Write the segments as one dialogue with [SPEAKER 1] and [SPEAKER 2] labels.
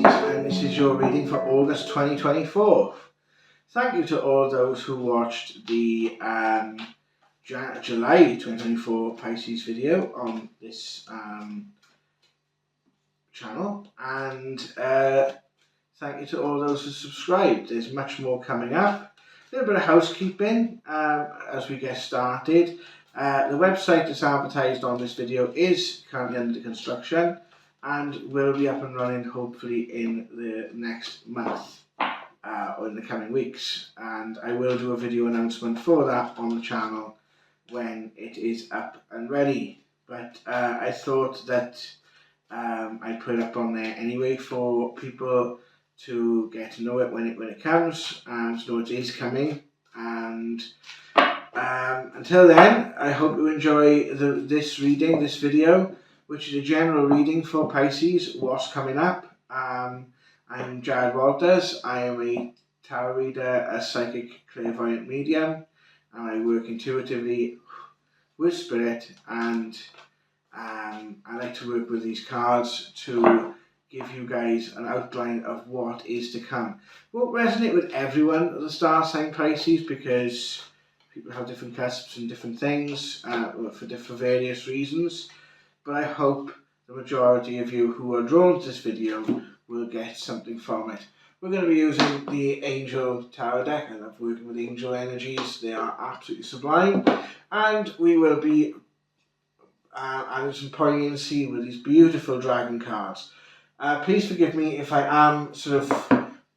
[SPEAKER 1] Pisces, and this is your reading for August 2024. Thank you to all those who watched the July 2024 Pisces video on this channel, and thank you to all those who subscribed. There's much more coming up. A little bit of housekeeping as we get started. The website that's advertised on this video is currently under construction and will be up and running hopefully in the next month or in the coming weeks, and I will do a video announcement for that on the channel when it is up and ready. But I thought that I'd put it up on there anyway for people to get to know it when it comes, and to know it is coming. And until then, I hope you enjoy this video, which is a general reading for Pisces, what's coming up. I'm Jared Walters. I am a tarot reader, a psychic clairvoyant medium, and I work intuitively with spirit, and I like to work with these cards to give you guys an outline of what is to come. It won't resonate with everyone of the star sign Pisces, because people have different cusps and different things for various reasons, but I hope the majority of you who are drawn to this video will get something from it. We're going to be using the Angel Tarot deck. I love working with angel energies. They are absolutely sublime, and we will be adding some poignancy with these beautiful dragon cards. Please forgive me if I am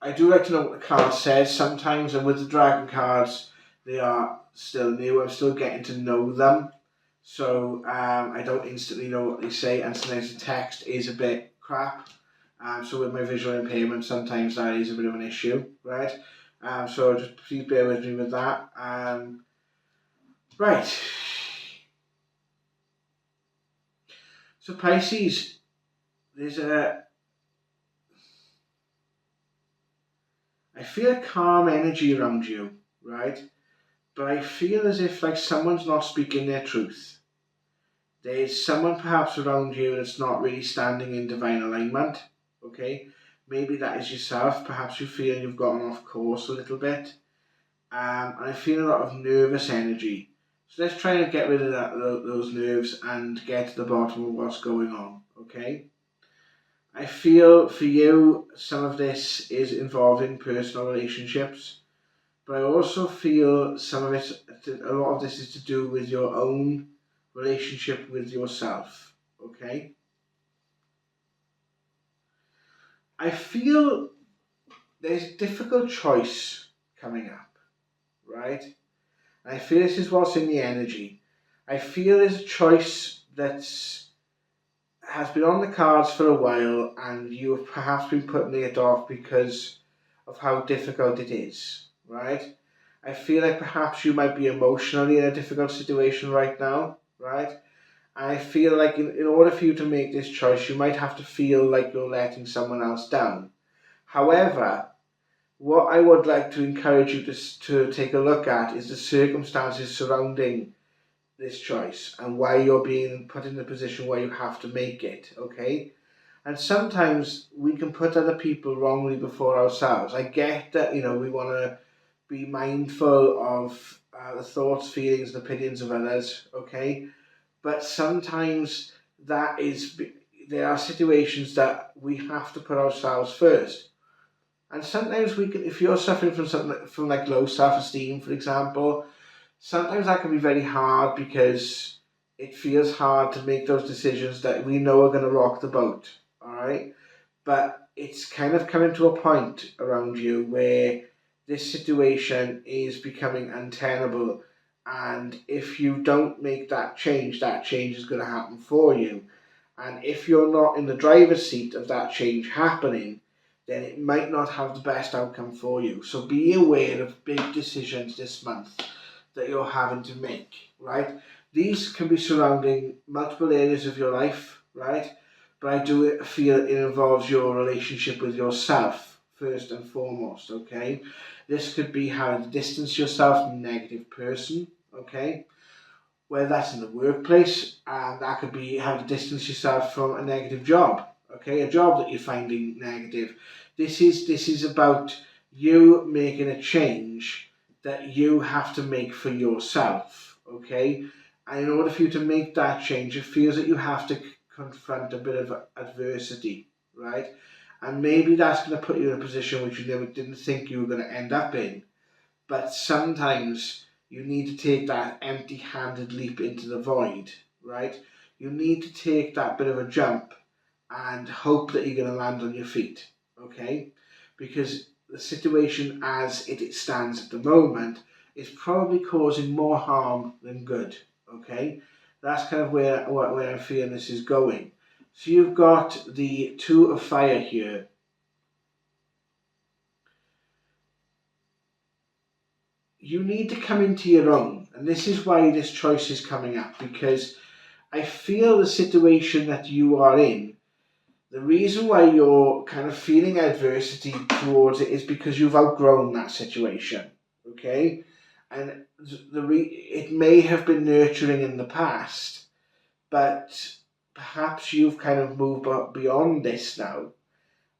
[SPEAKER 1] I do like to know what the card says sometimes, and with the dragon cards, they are still new. I'm still getting to know them, so I don't instantly know what they say, and sometimes the text is a bit crap. So with my visual impairment, sometimes that is a bit of an issue, right? So just please bear with me with that. Right. So Pisces, I feel a calm energy around you, right? But I feel as if like someone's not speaking their truth. There's someone perhaps around you that's not really standing in divine alignment, okay? Maybe that is yourself. Perhaps you feel you've gotten off course a little bit. And I feel a lot of nervous energy. So let's try and get rid of those nerves and get to the bottom of what's going on, okay? I feel for you, some of this is involving personal relationships, but I also feel a lot of this is to do with your own relationship with yourself, okay? I feel there's a difficult choice coming up, right? And I feel this is what's in the energy. I feel there's a choice that's has been on the cards for a while, and you have perhaps been putting it off because of how difficult it is, right? I feel like perhaps you might be emotionally in a difficult situation right now, right? And I feel like in order for you to make this choice, you might have to feel like you're letting someone else down. However, what I would like to encourage you to take a look at is the circumstances surrounding this choice and why you're being put in the position where you have to make it, okay? And sometimes we can put other people wrongly before ourselves. I get that, we want to be mindful of the thoughts, feelings, and opinions of others, okay? But sometimes there are situations that we have to put ourselves first. And sometimes if you're suffering from like low self-esteem, for example, sometimes that can be very hard because it feels hard to make those decisions that we know are going to rock the boat, all right? But it's kind of coming to a point around you where this situation is becoming untenable, and if you don't make that change is going to happen for you. And if you're not in the driver's seat of that change happening, then it might not have the best outcome for you. So be aware of big decisions this month that you're having to make, right? These can be surrounding multiple areas of your life, right? But I do feel it involves your relationship with yourself first and foremost, okay? This could be how to distance yourself from a negative person, okay? Whether that's in the workplace, and that could be how to distance yourself from a negative job, okay? A job that you're finding negative. This is about you making a change that you have to make for yourself, okay? And in order for you to make that change, it feels that you have to confront a bit of adversity, right? And maybe that's going to put you in a position which you never didn't think you were going to end up in. But sometimes you need to take that empty-handed leap into the void, right? You need to take that bit of a jump and hope that you're going to land on your feet, okay? Because the situation as it stands at the moment is probably causing more harm than good, okay? That's kind of where I'm feeling this is going. So you've got the Two of Fire here. You need to come into your own, and this is why this choice is coming up, because I feel the situation that you are in, the reason why you're kind of feeling adversity towards it is because you've outgrown that situation, okay? And it may have been nurturing in the past, but perhaps you've kind of moved beyond this now,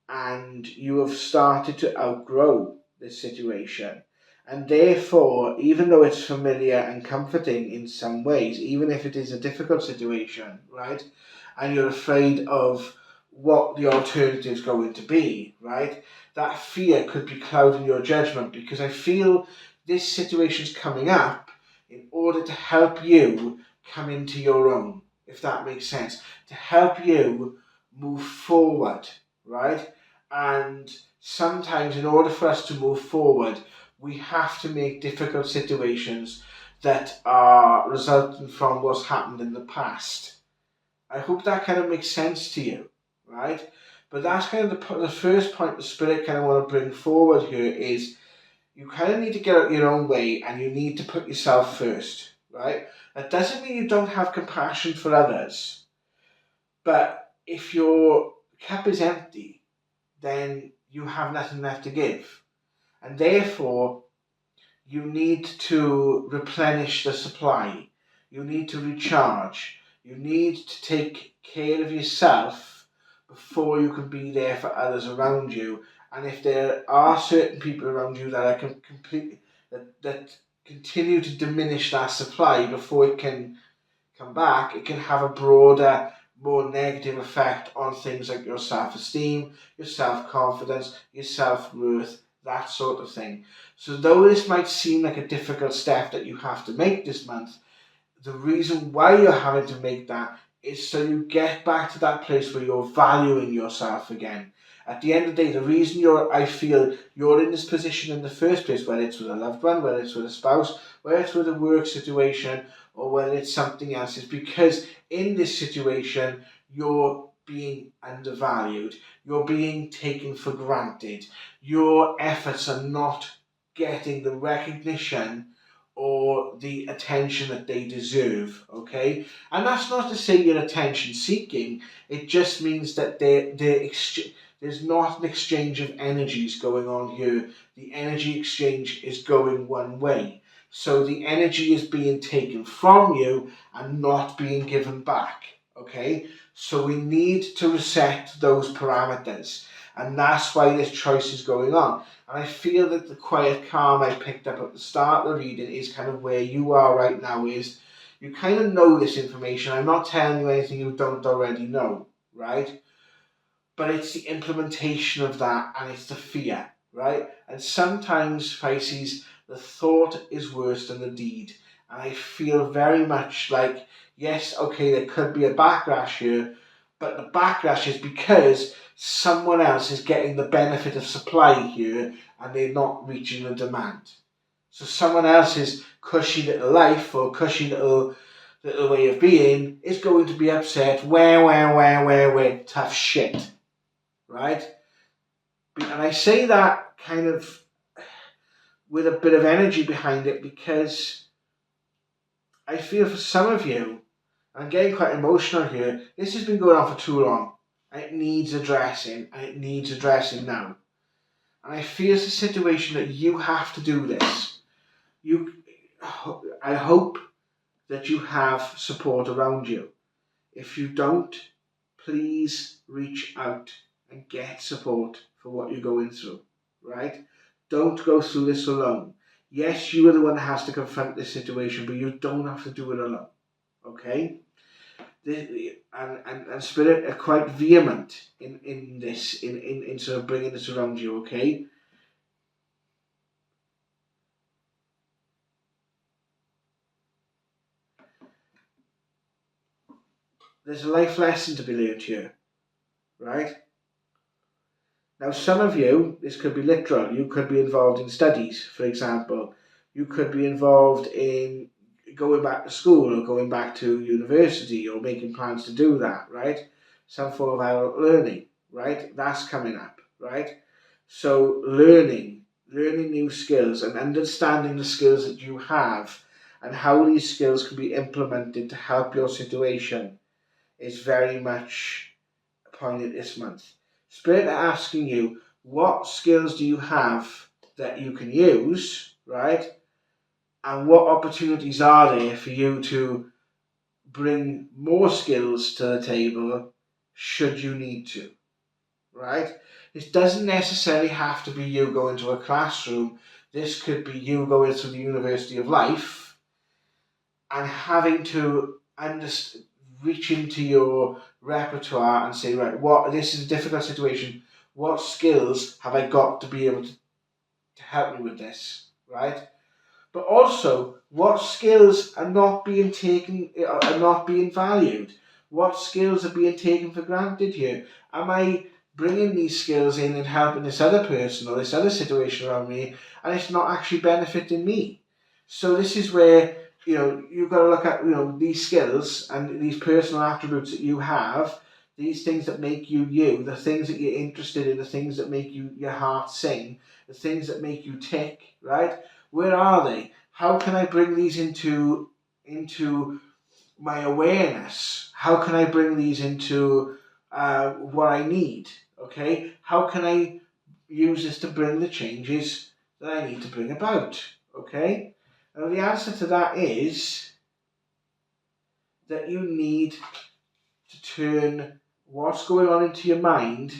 [SPEAKER 1] and you have started to outgrow this situation. And therefore, even though it's familiar and comforting in some ways, even if it is a difficult situation, right, and you're afraid of what the alternative is going to be, right, that fear could be clouding your judgment, because I feel this situation's coming up in order to help you come into your own, if that makes sense, to help you move forward, right? And sometimes in order for us to move forward, we have to make difficult situations that are resulting from what's happened in the past. I hope that kind of makes sense to you, right? But that's kind of the first point the Spirit kind of want to bring forward here is you kind of need to get out your own way and you need to put yourself first, right? That doesn't mean you don't have compassion for others, but if your cup is empty, then you have nothing left to give. And therefore, you need to replenish the supply. You need to recharge. You need to take care of yourself before you can be there for others around you. And if there are certain people around you that are completely that continue to diminish that supply before it can come back, it can have a broader, more negative effect on things like your self-esteem, your self-confidence, your self-worth, that sort of thing. So though this might seem like a difficult step that you have to make this month, the reason why you're having to make that is so you get back to that place where you're valuing yourself again. At the end of the day, the reason I feel you're in this position in the first place, whether it's with a loved one, whether it's with a spouse, whether it's with a work situation, or whether it's something else, is because in this situation, you're being undervalued, you're being taken for granted, your efforts are not getting the recognition or the attention that they deserve, okay? And that's not to say you're attention seeking, it just means that there's not an exchange of energies going on here. The energy exchange is going one way. So the energy is being taken from you and not being given back, okay? So we need to reset those parameters. And that's why this choice is going on. And I feel that the quiet calm I picked up at the start of the reading is kind of where you are right now. Is you kind of know this information. I'm not telling you anything you don't already know, right? But it's the implementation of that, and it's the fear, right? And sometimes, Pisces, the thought is worse than the deed. And I feel very much like, yes, okay, there could be a backlash here, but the backlash is because someone else is getting the benefit of supply here and they're not reaching the demand. So someone else's cushy little life or cushy little way of being is going to be upset. Where, tough shit. Right? And I say that kind of with a bit of energy behind it because I feel for some of you, I'm getting quite emotional here, this has been going on for too long. And it needs addressing, and it needs addressing now. And I feel it's a situation that you have to do this. I hope that you have support around you. If you don't, please reach out and get support for what you're going through, right? Don't go through this alone. Yes, you are the one that has to confront this situation, but you don't have to do it alone, okay? And Spirit are quite vehement in this, in sort of bringing this around you, okay? There's a life lesson to be learned here, right? Now, some of you, this could be literal. You could be involved in studies, for example. You could be involved in going back to school or going back to university or making plans to do that, right? Some form of adult learning, right? That's coming up, right? So learning new skills and understanding the skills that you have and how these skills can be implemented to help your situation is very much poignant this month. Spirit are asking you, what skills do you have that you can use, right? And what opportunities are there for you to bring more skills to the table should you need to, right? It doesn't necessarily have to be you going to a classroom. This could be you going through the University of Life and having to reach into your repertoire and say, right, this is a difficult situation. What skills have I got to be able to help me with this, right? But also, what skills are not being valued? What skills are being taken for granted here? Am I bringing these skills in and helping this other person or this other situation around me, and it's not actually benefiting me? So this is where you've got to look at these skills and these personal attributes that you have, these things that make you you, the things that you're interested in, the things that make your heart sing, the things that make you tick, right? Where are they? How can I bring these into my awareness? How can I bring these into what I need? Okay, how can I use this to bring the changes that I need to bring about? Okay, and the answer to that is that you need to turn what's going on into your mind,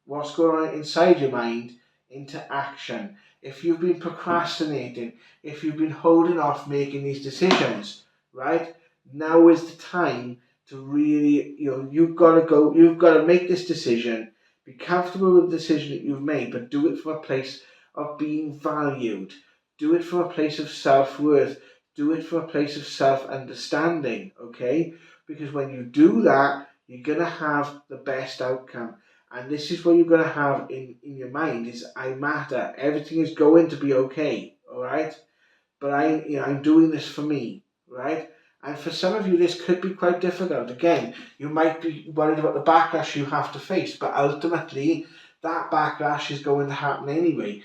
[SPEAKER 1] what's going on inside your mind, into action. If you've been procrastinating, if you've been holding off making these decisions, right? Now is the time to really, you've got to make this decision, be comfortable with the decision that you've made, but do it from a place of being valued. Do it from a place of self-worth. Do it from a place of self-understanding, okay? Because when you do that, you're going to have the best outcome. And this is what you're going to have in your mind is, I matter. Everything is going to be okay, all right? But I'm doing this for me, right? And for some of you, this could be quite difficult. Again, you might be worried about the backlash you have to face, but ultimately, that backlash is going to happen anyway.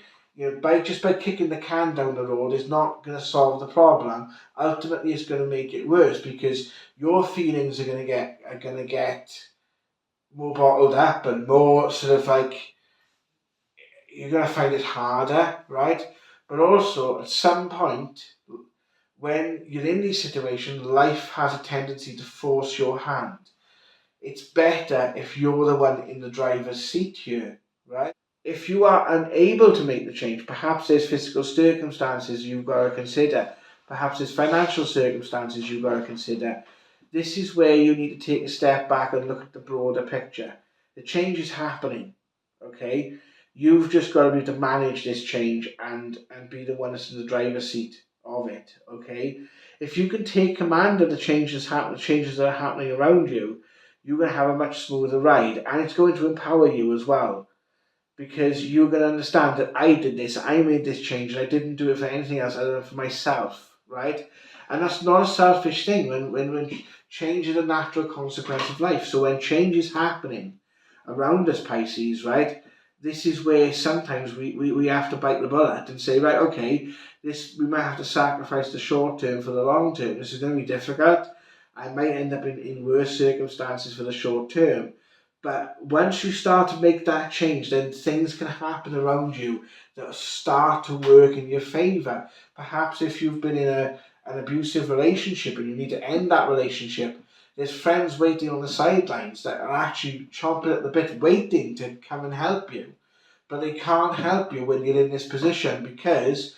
[SPEAKER 1] By kicking the can down the road is not going to solve the problem. Ultimately, it's going to make it worse because your feelings are going to get more bottled up and more sort of like, you're going to find it harder, right? But also, at some point, when you're in these situations, life has a tendency to force your hand. It's better if you're the one in the driver's seat here, right? If you are unable to make the change, perhaps there's physical circumstances you've got to consider. Perhaps there's financial circumstances you've got to consider. This is where you need to take a step back and look at the broader picture. The change is happening, okay? You've just got to be able to manage this change and be the one that's in the driver's seat of it, okay? If you can take command of the changes that are happening around you, you're going to have a much smoother ride, and it's going to empower you as well. Because you're going to understand that I did this, I made this change, and I didn't do it for anything else other than for myself, right? And that's not a selfish thing when change is a natural consequence of life. So when change is happening around us, Pisces, right, this is where sometimes we have to bite the bullet and say, right, okay, we might have to sacrifice the short term for the long term. This is going to be difficult. I might end up in worse circumstances for the short term. But once you start to make that change, then things can happen around you that start to work in your favour. Perhaps if you've been in an abusive relationship and you need to end that relationship, There's friends waiting on the sidelines that are actually chomping at the bit, waiting to come and help you. But they can't help you when you're in this position, because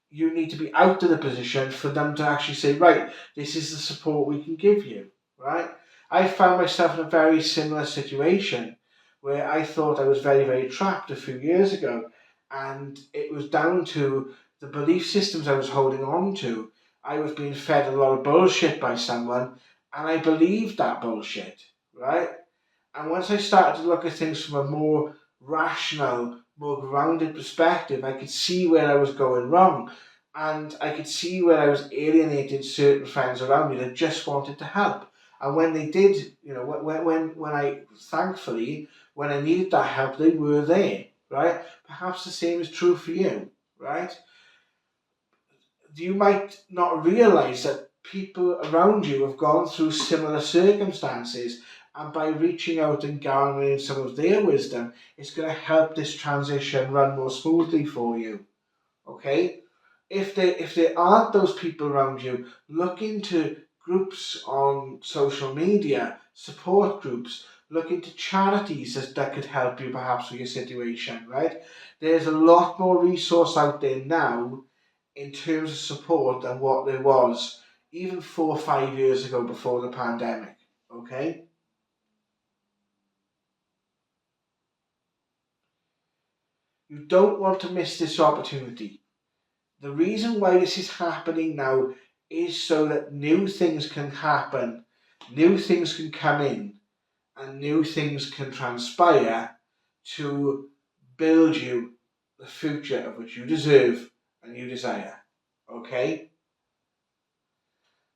[SPEAKER 1] you need to be out of the position for them to actually say, right, this is the support we can give you, right? I found myself in a very similar situation where I thought I was very, very trapped a few years ago. And it was down to the belief systems I was holding on to. I was being fed a lot of bullshit by someone, and I believed that bullshit, right? And once I started to look at things from a more rational, more grounded perspective, I could see where I was going wrong. And I could see where I was alienating certain friends around me that just wanted to help. And when they did, when I, thankfully, when I needed that help, they were there, right? Perhaps the same is true for you, right? You might not realize that people around you have gone through similar circumstances, and by reaching out and garnering some of their wisdom, it's going to help this transition run more smoothly for you. Okay? If there aren't those people around you, look into groups on social media, support groups, look into charities that could help you perhaps with your situation, right? There's a lot more resource out there now in terms of support than what there was even 4 or 5 years ago before the pandemic. Okay? You don't want to miss this opportunity. The reason why this is happening now is so that new things can happen, new things can come in, and new things can transpire to build you the future of which you deserve and you desire. Okay?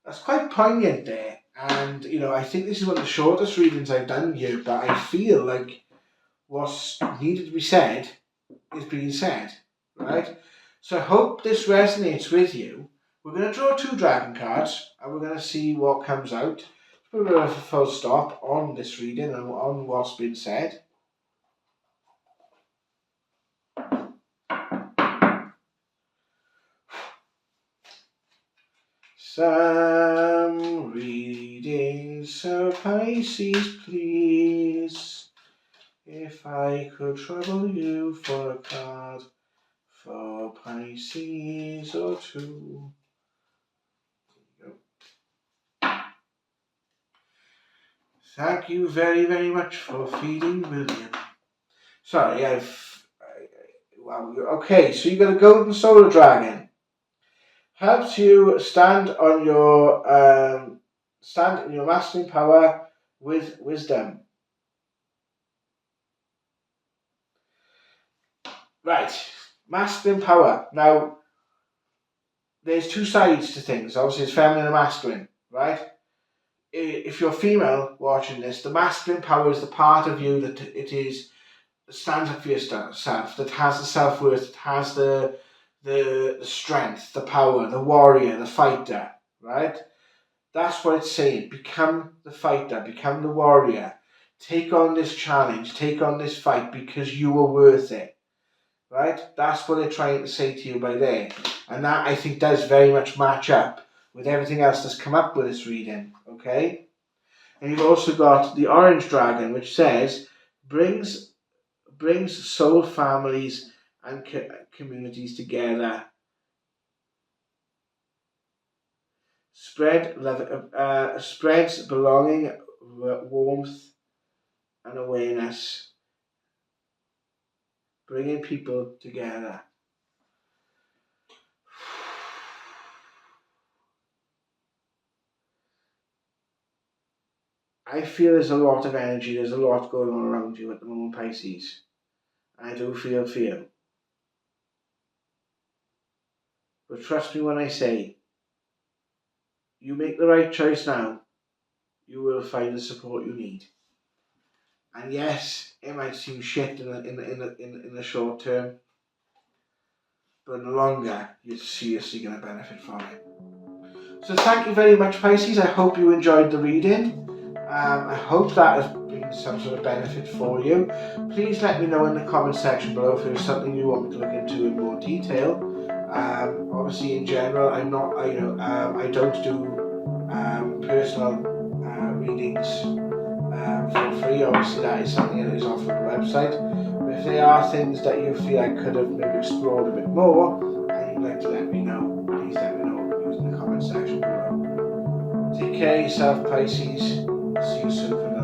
[SPEAKER 1] That's quite poignant there. And, I think this is one of the shortest readings I've done here, but I feel like what's needed to be said is being said, right? So I hope this resonates with you. We're going to draw 2 dragon cards, and we're going to see what comes out. Put a bit of a full stop on this reading and on what's been said. Some readings, so Pisces, please. If I could trouble you for a card for Pisces or 2. Thank you very, very much for feeding William. Sorry, okay, so you got a golden solar dragon. Helps you stand in your masculine power with wisdom. Right, masculine power. Now, there's 2 sides to things. Obviously, it's feminine and masculine, right? If you're female watching this, the masculine power is the part of you that stands up for yourself, that has the self-worth, that has the strength, the power, the warrior, the fighter, right? That's what it's saying. Become the fighter, become the warrior. Take on this challenge, take on this fight because you are worth it. Right? That's what they're trying to say to you by there. And that, I think, does very much match up with everything else that's come up with this reading. Okay? And you've also got the orange dragon, which says, brings soul families and communities together. Spreads belonging, warmth, and awareness. Bringing people together. I feel there's a lot of energy, there's a lot going on around you at the moment, Pisces. I do feel fear. But trust me when I say, you make the right choice now, you will find the support you need. And yes, it might seem shit in the short term, but in the longer, you're seriously going to benefit from it. So thank you very much, Pisces. I hope you enjoyed the reading. I hope that has been some sort of benefit for you. Please let me know in the comment section below if there's something you want me to look into in more detail. Obviously, in general, I don't do personal readings for free. Obviously, that is something that is offered on the website. But if there are things that you feel I could have maybe explored a bit more, and you'd like to let me know, please let me know using the comment section below. Take care of yourself, Pisces. See you soon for